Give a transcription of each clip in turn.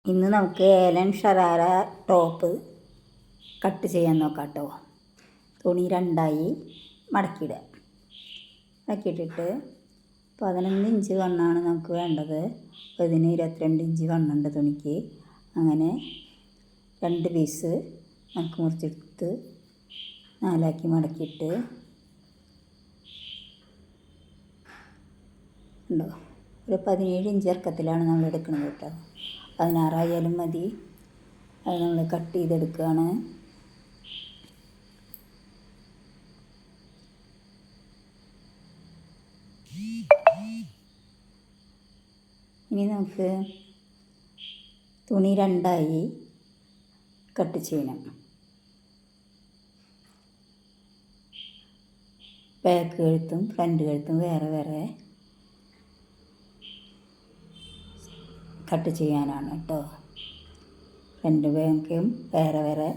ഇന്ന് നമുക്ക് ഏലൻ sharara top cut ചെയ്യാൻ നോക്കാം കേട്ടോ. തുണി രണ്ടായി മടക്കിയിടുക. മടക്കിയിട്ടിട്ട് 11 ഇഞ്ച് വണ്ണമാണ് നമുക്ക് വേണ്ടത്. ഇതിന് 22 ഇഞ്ച് വണ്ണുണ്ട് തുണിക്ക്. അങ്ങനെ 2 പീസ് നമുക്ക് മുറിച്ചെടുത്ത് 4ആക്കി മടക്കിയിട്ട് ഉണ്ടോ, ഒരു 17 ഇഞ്ച് ഇറക്കത്തിലാണ് നമ്മൾ എടുക്കുന്നത് കേട്ടോ. 16 ആയാലും മതി. അത് നമ്മൾ കട്ട് ചെയ്തെടുക്കുകയാണ്. ഇനി നമുക്ക് തുണി രണ്ടായി കട്ട് ചെയ്യണം. ബാക്ക് കഴുത്തും ഫ്രണ്ട് കഴുത്തും വേറെ വേറെ കട്ട് ചെയ്യാനാണ് കേട്ടോ. രണ്ട് ബാക്കും വേറെ വേറെ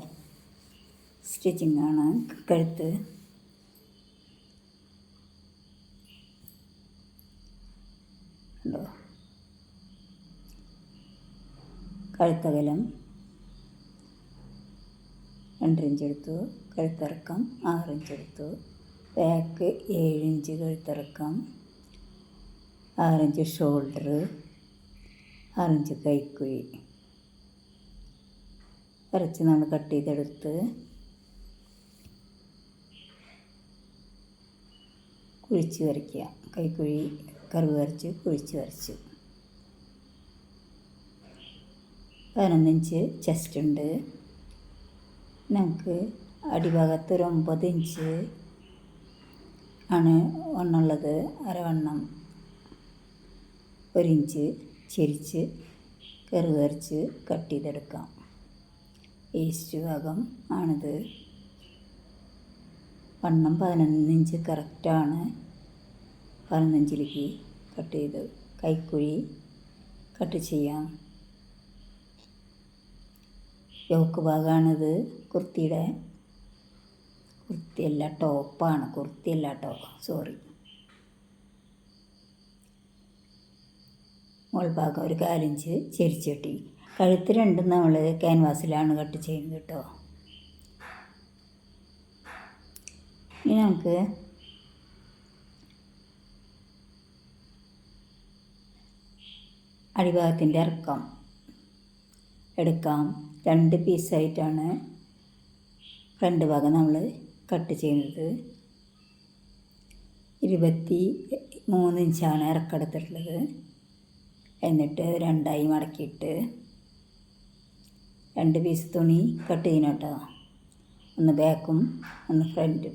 സ്റ്റിച്ചിങ്ങാണ്. കഴുത്ത് ഉണ്ടോ, കഴുത്തകലം 2 ഇഞ്ച് എടുത്തു. കഴുത്തിറക്കം 6 ഇഞ്ച് എടുത്തു. ബാക്ക് 7 ഇഞ്ച് കഴുത്തിറക്കം, 6 ഇഞ്ച് ഷോൾഡർ, 6 ഇഞ്ച് കൈക്കുഴി വരച്ച് നമ്മൾ കട്ട് ചെയ്തെടുത്ത് കുഴിച്ച് വരയ്ക്കുക. കൈക്കുഴി കർവ് വരച്ച് കുഴിച്ച് വരച്ച് 11 ഇഞ്ച് ചെസ്റ്റ് ഉണ്ട്. നമുക്ക് അടിഭാഗത്ത് ഒരു 9 ഇഞ്ച് ആണ് വണ്ണുള്ളത്. അരവണ്ണം 1 ഇഞ്ച് ചെരിച്ച് കർവ് വരച്ച് കട്ട് ചെയ്തെടുക്കാം. വേസ്റ്റ് ഭാഗം ആണിത്. വണ്ണം 11 ഇഞ്ച് കറക്റ്റാണ്. 11 ഇഞ്ചിലേക്ക് കട്ട് ചെയ്ത് കൈക്കുഴി കട്ട് ചെയ്യാം. യോക്ക് ഭാഗമാണിത്. കുർത്തിയുടെ കുർത്തിയല്ല, ടോപ്പാണ്. കുർത്തിയല്ല കേട്ടോ, സോറി. മുകൾ ഭാഗം ഒരു 4 ഇഞ്ച് ചെരിച്ച് കെട്ടി. കഴുത്ത് രണ്ടും നമ്മൾ ക്യാൻവാസിലാണ് കട്ട് ചെയ്യുന്നത് കേട്ടോ. ഇനി നമുക്ക് അടിഭാഗത്തിൻ്റെ ഇറക്കം എടുക്കാം. 2 പീസായിട്ടാണ് ഫ്രണ്ട് ഭാഗം നമ്മൾ കട്ട് ചെയ്യുന്നത്. 23 ഇഞ്ചാണ് ഇറക്കെടുത്തിട്ടുള്ളത്. എന്നിട്ട് രണ്ടായി മടക്കിയിട്ട് 2 പീസ് തുണി കട്ട് ചെയ്യണം കേട്ടോ. ഒന്ന് ബാക്കും ഒന്ന് ഫ്രണ്ടും.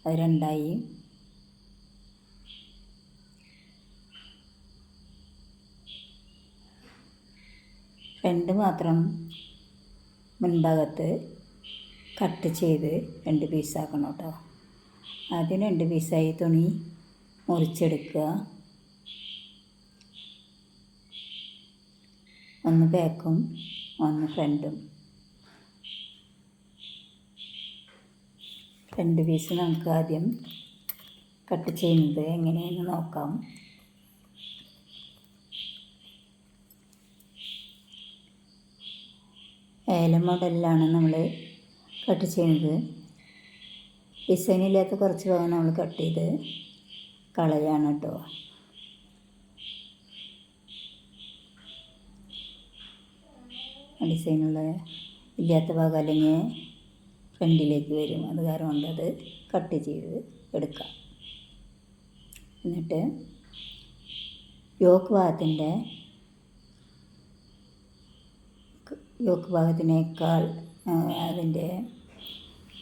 അത് രണ്ടായി ഫ്രണ്ട് മാത്രം മുൻഭാഗത്ത് കട്ട് ചെയ്ത് 2 പീസാക്കണം കേട്ടോ. ആദ്യം 2 പീസായി തുണി മുറിച്ചെടുക്കുക. ഒന്ന് ബാക്കും ഒന്ന് ഫ്രണ്ടും. 2 പീസ് നമുക്ക് ആദ്യം കട്ട് ചെയ്യുന്നത് എങ്ങനെയെന്ന് നോക്കാം. ഏലം മോഡലിലാണ് നമ്മൾ കട്ട് ചെയ്യുന്നത്. ഡിസൈനില്ലാത്ത കുറച്ച് ഭാഗം നമ്മൾ കട്ട് ചെയ്ത് കളയാണ് കേട്ടോ. ഡിസൈനുള്ള ഇല്ലാത്ത ഭാഗം അല്ലെങ്കിൽ ഫ്രണ്ടിലേക്ക് വരും. അത് കാരണം കൊണ്ട് അത് കട്ട് ചെയ്ത് എടുക്കാം. എന്നിട്ട് യോക്ക് ഭാഗത്തിനേക്കാൾ അതിൻ്റെ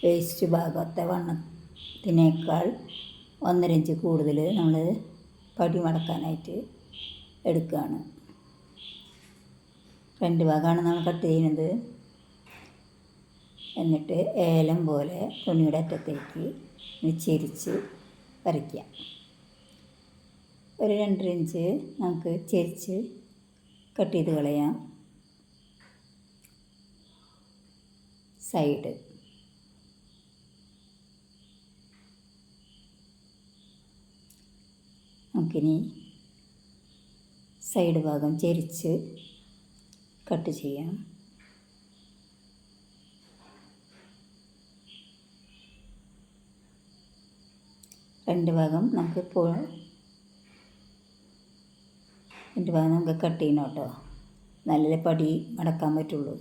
വേസ്റ്റ് ഭാഗത്തെ വണ്ണത്തിനേക്കാൾ 1.5 ഇഞ്ച് കൂടുതൽ നമ്മൾ പടി മടക്കാനായിട്ട് എടുക്കുകയാണ്. ഫ്രണ്ട് ഭാഗമാണ് നമ്മൾ കട്ട് ചെയ്യുന്നത്. എന്നിട്ട് ഏലം പോലെ തുണിയുടെ അറ്റത്തേക്ക് ചെരിച്ച് വരയ്ക്കുക. ഒരു 2.5 ഇഞ്ച് നമുക്ക് ചെരിച്ച് കട്ട് ചെയ്ത് കളയാം. സൈഡ് നമുക്കിനി സൈഡ് ഭാഗം ചെരിച്ച് കട്ട് ചെയ്യാം. രണ്ട് ഭാഗം നമുക്ക് കട്ട് ചെയ്യണം കേട്ടോ. നല്ല പടി മടക്കാൻ പറ്റുള്ളൂ.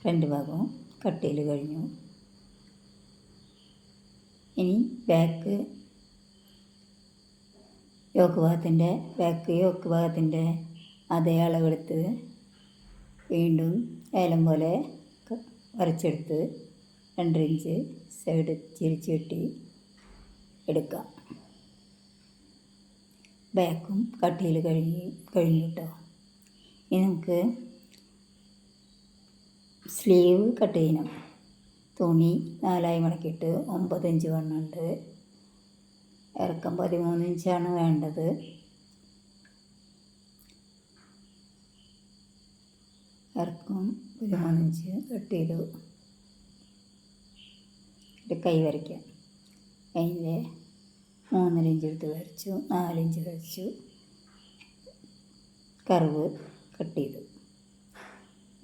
രണ്ട് ഭാഗവും കട്ട് ചെയ്ത് കഴിഞ്ഞു. ഇനി ബാക്ക് യോക്ക് ഭാഗത്തിൻ്റെ അതേ അളവെടുത്ത് വീണ്ടും ഏലം പോലെ വരച്ചെടുത്ത് 2 ഇഞ്ച് സൈഡ് തിരിച്ച് വെട്ടി എടുക്കാം. ബാക്കും കട്ട് ചെയ്ത് കഴിഞ്ഞു കേട്ടോ. ഇനി നമുക്ക് സ്ലീവ് കട്ട് ചെയ്യണം. തുണി 4 മടക്കിയിട്ട് 9 ഇഞ്ച് വണ്ണുണ്ട്. ഇറക്കം 13 ഇഞ്ചാണ് വേണ്ടത്. ഇറക്കം 13 ഇഞ്ച് കട്ട് ചെയ്തു. കൈ വരയ്ക്കാം. അതിൻ്റെ 3.5 ഇഞ്ച് എടുത്ത് വരച്ചു, 4 ഇഞ്ച് വരച്ചു, കർവ് കട്ട് ചെയ്തു.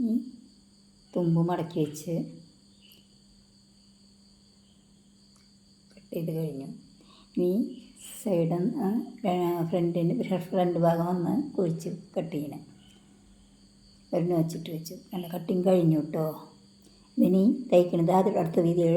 ഈ തുമ്പ് മടക്കി വെച്ച് കട്ട് ചെയ്ത് കഴിഞ്ഞു. ഇനി ഫ്രണ്ട് ഭാഗം ഒന്ന് കുഴിച്ച് കട്ട് ചെയ്യണം. ഒരു നോച്ചിട്ട് വെച്ചു. നല്ല കട്ടിങ് കഴിഞ്ഞു കേട്ടോ. ഇതിനി തയ്ക്കണത് അടുത്ത വീഡിയോ